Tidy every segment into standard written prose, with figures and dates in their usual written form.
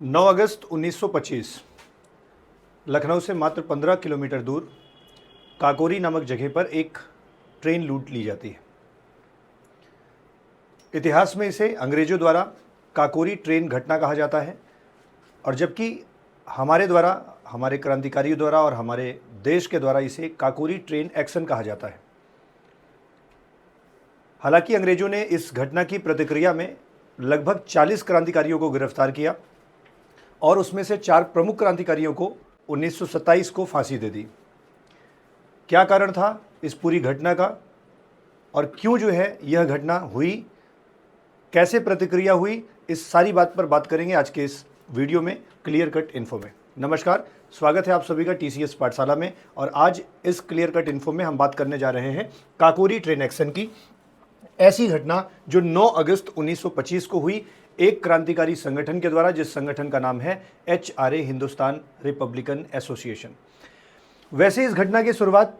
9 अगस्त 1925 लखनऊ से मात्र 15 किलोमीटर दूर काकोरी नामक जगह पर एक ट्रेन लूट ली जाती है। इतिहास में इसे अंग्रेजों द्वारा काकोरी ट्रेन घटना कहा जाता है, और जबकि हमारे क्रांतिकारियों द्वारा और हमारे देश के द्वारा इसे काकोरी ट्रेन एक्शन कहा जाता है। हालांकि अंग्रेजों ने इस घटना की प्रतिक्रिया में लगभग 40 क्रांतिकारियों को गिरफ्तार किया और उसमें से 4 प्रमुख क्रांतिकारियों को 1927 को फांसी दे दी। क्या कारण था इस पूरी घटना का और क्यों यह घटना हुई, कैसे प्रतिक्रिया हुई, इस सारी बात पर बात करेंगे आज के इस वीडियो में क्लियर कट इन्फो में। नमस्कार, स्वागत है आप सभी का TCS पाठशाला में। और आज इस क्लियर कट इन्फो में हम बात करने जा रहे हैं काकोरी ट्रेन एक्शन की, ऐसी घटना जो 9 अगस्त 1925 को हुई एक क्रांतिकारी संगठन के द्वारा, जिस संगठन का नाम है HRA, हिंदुस्तान रिपब्लिकन एसोसिएशन। वैसे इस घटना की शुरुआत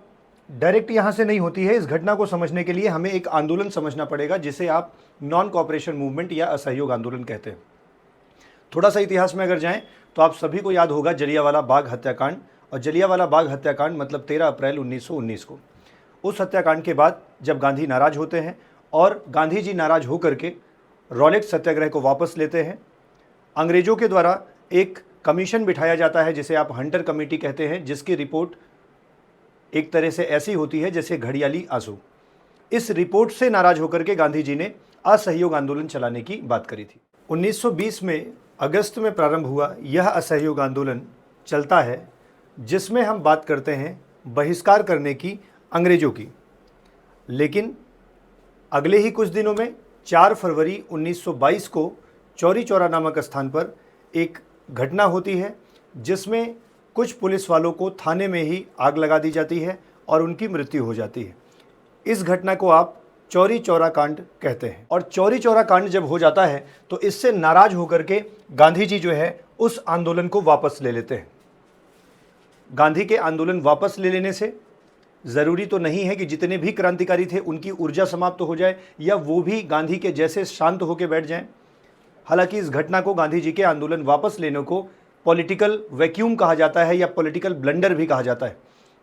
डायरेक्ट यहाँ से नहीं होती है। इस घटना को समझने के लिए हमें एक आंदोलन समझना पड़ेगा जिसे आप नॉन कोऑपरेशन मूवमेंट या असहयोग आंदोलन कहते हैं। थोड़ा सा इतिहास में अगर जाएं तो आप सभी को याद होगा जलियांवाला बाग हत्याकांड, और जलियांवाला बाग हत्याकांड मतलब 13 अप्रैल 1919 को। उस हत्याकांड के बाद जब गांधी नाराज होते हैं और गांधी जी नाराज होकर के रॉलेट सत्याग्रह को वापस लेते हैं, अंग्रेजों के द्वारा एक कमीशन बिठाया जाता है जिसे आप हंटर कमेटी कहते हैं, जिसकी रिपोर्ट एक तरह से ऐसी होती है जैसे घड़ियाली आंसू। इस रिपोर्ट से नाराज होकर के गांधी जी ने असहयोग आंदोलन चलाने की बात करी थी। 1920 में अगस्त में प्रारंभ हुआ यह असहयोग आंदोलन चलता है, जिसमें हम बात करते हैं बहिष्कार करने की अंग्रेजों की। लेकिन अगले ही कुछ दिनों में 4 फरवरी 1922 को चौरी चौरा नामक स्थान पर एक घटना होती है जिसमें कुछ पुलिस वालों को थाने में ही आग लगा दी जाती है और उनकी मृत्यु हो जाती है। इस घटना को आप चौरी चौरा कांड कहते हैं। और चौरी चौरा कांड जब हो जाता है तो इससे नाराज होकर के गांधी जी उस आंदोलन को वापस ले लेते हैं। गांधी के आंदोलन वापस ले लेने से ज़रूरी तो नहीं है कि जितने भी क्रांतिकारी थे उनकी ऊर्जा समाप्त हो जाए या वो भी गांधी के जैसे शांत होकर बैठ जाएं। हालांकि इस घटना को, गांधी जी के आंदोलन वापस लेने को, पॉलिटिकल वैक्यूम कहा जाता है या पॉलिटिकल ब्लंडर भी कहा जाता है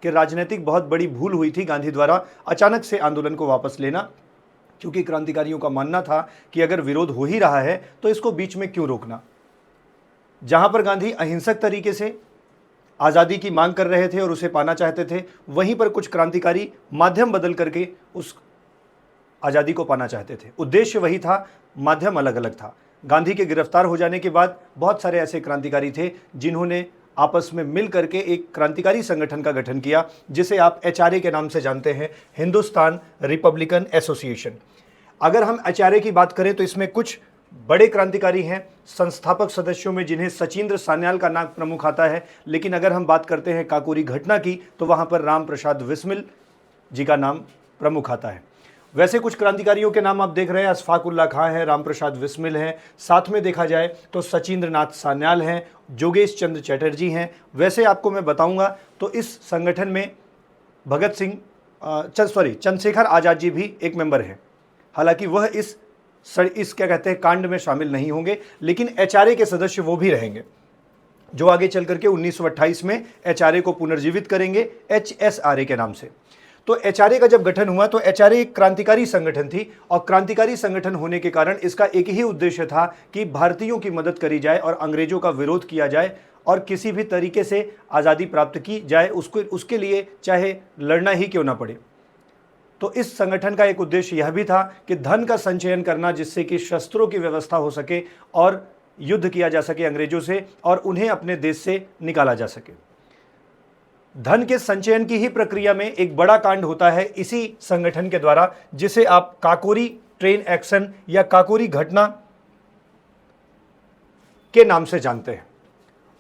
कि राजनीतिक बहुत बड़ी भूल हुई थी गांधी द्वारा अचानक से आंदोलन को वापस लेना, क्योंकि क्रांतिकारियों का मानना था कि अगर विरोध हो ही रहा है तो इसको बीच में क्यों रोकना। जहां पर गांधी अहिंसक तरीके से आज़ादी की मांग कर रहे थे और उसे पाना चाहते थे, वहीं पर कुछ क्रांतिकारी माध्यम बदल करके उस आज़ादी को पाना चाहते थे। उद्देश्य वही था, माध्यम अलग अलग था। गांधी के गिरफ्तार हो जाने के बाद बहुत सारे ऐसे क्रांतिकारी थे जिन्होंने आपस में मिल करके एक क्रांतिकारी संगठन का गठन किया जिसे आप HRA के नाम से जानते हैं, हिंदुस्तान रिपब्लिकन एसोसिएशन। अगर हम HRA की बात करें तो इसमें कुछ बड़े क्रांतिकारी हैं संस्थापक सदस्यों में, जिन्हें सचिंद्र सान्याल का नाम प्रमुख आता है। लेकिन अगर हम बात करते हैं काकोरी घटना की तो वहां पर राम प्रसाद बिस्मिल जी का नाम प्रमुख आता है। वैसे कुछ क्रांतिकारियों के नाम आप देख रहे हैं, अशफाक उल्लाह खां है, राम प्रसाद बिस्मिल हैं, साथ में देखा जाए तो सचिंद्र नाथ सान्याल हैं, जोगेश चंद्र चटर्जी हैं। वैसे आपको मैं बताऊंगा तो इस संगठन में चंद्रशेखर आज़ाद जी भी एक मेंबर हैं। हालांकि वह इस क्या कहते हैं कांड में शामिल नहीं होंगे, लेकिन HRA के सदस्य वो भी रहेंगे, जो आगे चल करके 1928 में HRA को पुनर्जीवित करेंगे HSRA के नाम से। तो HRA का जब गठन हुआ तो HRA एक क्रांतिकारी संगठन थी, और क्रांतिकारी संगठन होने के कारण इसका एक ही उद्देश्य था कि भारतीयों की मदद करी जाए और अंग्रेजों का विरोध किया जाए और किसी भी तरीके से आज़ादी प्राप्त की जाए, उसके लिए चाहे लड़ना ही क्यों ना पड़े। तो इस संगठन का एक उद्देश्य यह भी था कि धन का संचयन करना, जिससे कि शस्त्रों की व्यवस्था हो सके और युद्ध किया जा सके अंग्रेजों से और उन्हें अपने देश से निकाला जा सके। धन के संचयन की ही प्रक्रिया में एक बड़ा कांड होता है इसी संगठन के द्वारा, जिसे आप काकोरी ट्रेन एक्शन या काकोरी घटना के नाम से जानते हैं।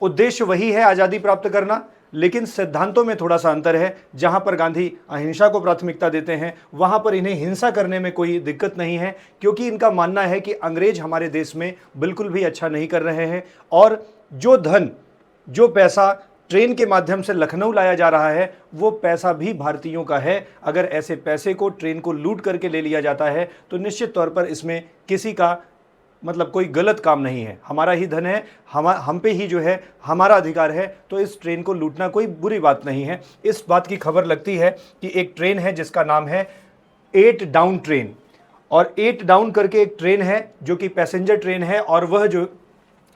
उद्देश्य वही है, आज़ादी प्राप्त करना, लेकिन सिद्धांतों में थोड़ा सा अंतर है। जहां पर गांधी अहिंसा को प्राथमिकता देते हैं, वहां पर इन्हें हिंसा करने में कोई दिक्कत नहीं है, क्योंकि इनका मानना है कि अंग्रेज हमारे देश में बिल्कुल भी अच्छा नहीं कर रहे हैं और जो धन, जो पैसा ट्रेन के माध्यम से लखनऊ लाया जा रहा है, वो पैसा भी भारतीयों का है। अगर ऐसे पैसे को, ट्रेन को लूट करके ले लिया जाता है तो निश्चित तौर पर इसमें किसी का मतलब कोई गलत काम नहीं है, हमारा ही धन है, हम पे ही जो है हमारा अधिकार है, तो इस ट्रेन को लूटना कोई बुरी बात नहीं है। इस बात की खबर लगती है कि एक ट्रेन है जिसका नाम है 8 डाउन ट्रेन, और 8 डाउन करके एक ट्रेन है जो कि पैसेंजर ट्रेन है, और वह जो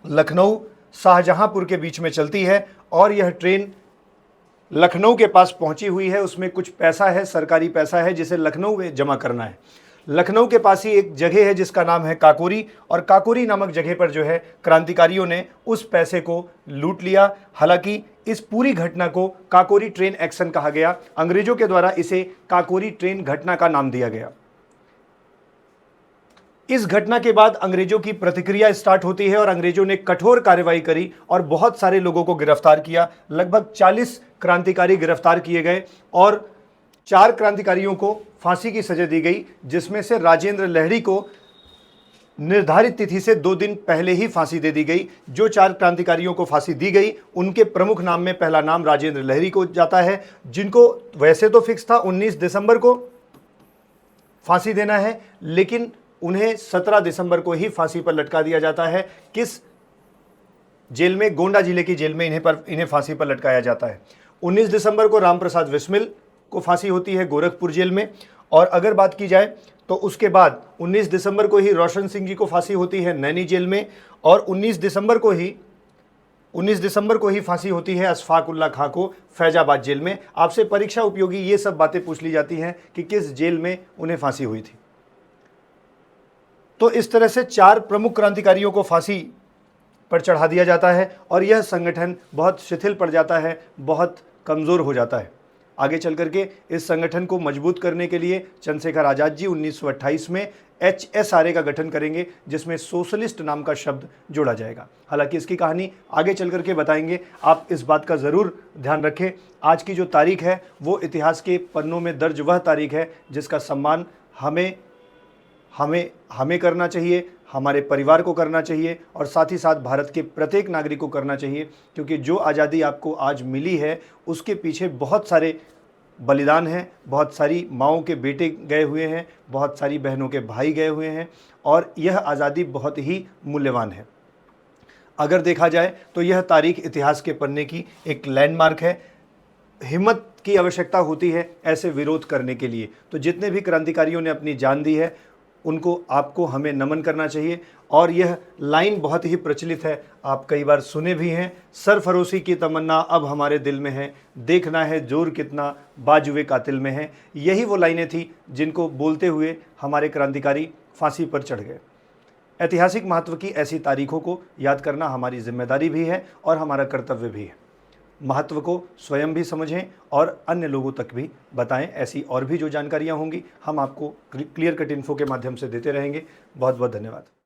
लखनऊ शाहजहांपुर के बीच में चलती है, और यह ट्रेन लखनऊ के पास पहुंची हुई है। उसमें कुछ पैसा है, सरकारी पैसा है, जिसे लखनऊ में जमा करना है। लखनऊ के पास ही एक जगह है जिसका नाम है काकोरी, और काकोरी नामक जगह पर जो है क्रांतिकारियों ने उस पैसे को लूट लिया। हालांकि इस पूरी घटना को काकोरी ट्रेन एक्शन कहा गया, अंग्रेजों के द्वारा इसे काकोरी ट्रेन घटना का नाम दिया गया। इस घटना के बाद अंग्रेजों की प्रतिक्रिया स्टार्ट होती है और अंग्रेजों ने कठोर कार्रवाई करी और बहुत सारे लोगों को गिरफ्तार किया। लगभग 40 क्रांतिकारी गिरफ्तार किए गए और 4 क्रांतिकारियों को फांसी की सजा दी गई, जिसमें से राजेंद्र लहरी को निर्धारित तिथि से 2 दिन पहले ही फांसी दे दी गई। जो 4 क्रांतिकारियों को फांसी दी गई उनके प्रमुख नाम में पहला नाम राजेंद्र लहरी को जाता है, जिनको वैसे तो फिक्स था 19 दिसंबर को फांसी देना है, लेकिन उन्हें 17 दिसंबर को ही फांसी पर लटका दिया जाता है। किस जेल में? गोंडा जिले की जेल में इन्हें फांसी पर लटकाया जाता है। 19 दिसंबर को रामप्रसाद बिस्मिल को फांसी होती है गोरखपुर जेल में। और अगर बात की जाए तो उसके बाद 19 दिसंबर को ही रोशन सिंह जी को फांसी होती है नैनी जेल में, और 19 दिसंबर को ही फांसी होती है अशफाक उल्लाह खां को फैजाबाद जेल में। आपसे परीक्षा उपयोगी ये सब बातें पूछ ली जाती हैं कि किस जेल में उन्हें फांसी हुई थी। तो इस तरह से 4 प्रमुख क्रांतिकारियों को फांसी पर चढ़ा दिया जाता है और यह संगठन बहुत शिथिल पड़ जाता है, बहुत कमज़ोर हो जाता है। आगे चल करके इस संगठन को मजबूत करने के लिए चंद्रशेखर आज़ाद जी 1928 में HSRA का गठन करेंगे, जिसमें सोशलिस्ट नाम का शब्द जोड़ा जाएगा। हालांकि इसकी कहानी आगे चल करके बताएंगे। आप इस बात का ज़रूर ध्यान रखें, आज की जो तारीख है वो इतिहास के पन्नों में दर्ज वह तारीख है जिसका सम्मान हमें करना चाहिए, हमारे परिवार को करना चाहिए, और साथ ही साथ भारत के प्रत्येक नागरिक को करना चाहिए, क्योंकि जो आज़ादी आपको आज मिली है उसके पीछे बहुत सारे बलिदान हैं, बहुत सारी माँओं के बेटे गए हुए हैं, बहुत सारी बहनों के भाई गए हुए हैं, और यह आज़ादी बहुत ही मूल्यवान है। अगर देखा जाए तो यह तारीख इतिहास के पन्ने की एक लैंडमार्क है। हिम्मत की आवश्यकता होती है ऐसे विरोध करने के लिए। तो जितने भी क्रांतिकारियों ने अपनी जान दी है उनको आपको हमें नमन करना चाहिए। और यह लाइन बहुत ही प्रचलित है, आप कई बार सुने भी हैं, सरफरोशी की तमन्ना अब हमारे दिल में है, देखना है जोर कितना बाजुए कातिल में है। यही वो लाइनें थी जिनको बोलते हुए हमारे क्रांतिकारी फांसी पर चढ़ गए। ऐतिहासिक महत्व की ऐसी तारीखों को याद करना हमारी जिम्मेदारी भी है और हमारा कर्तव्य भी है। महत्व को स्वयं भी समझें और अन्य लोगों तक भी बताएं। ऐसी और भी जो जानकारियां होंगी हम आपको क्लियर कट इन्फो के माध्यम से देते रहेंगे। बहुत बहुत धन्यवाद।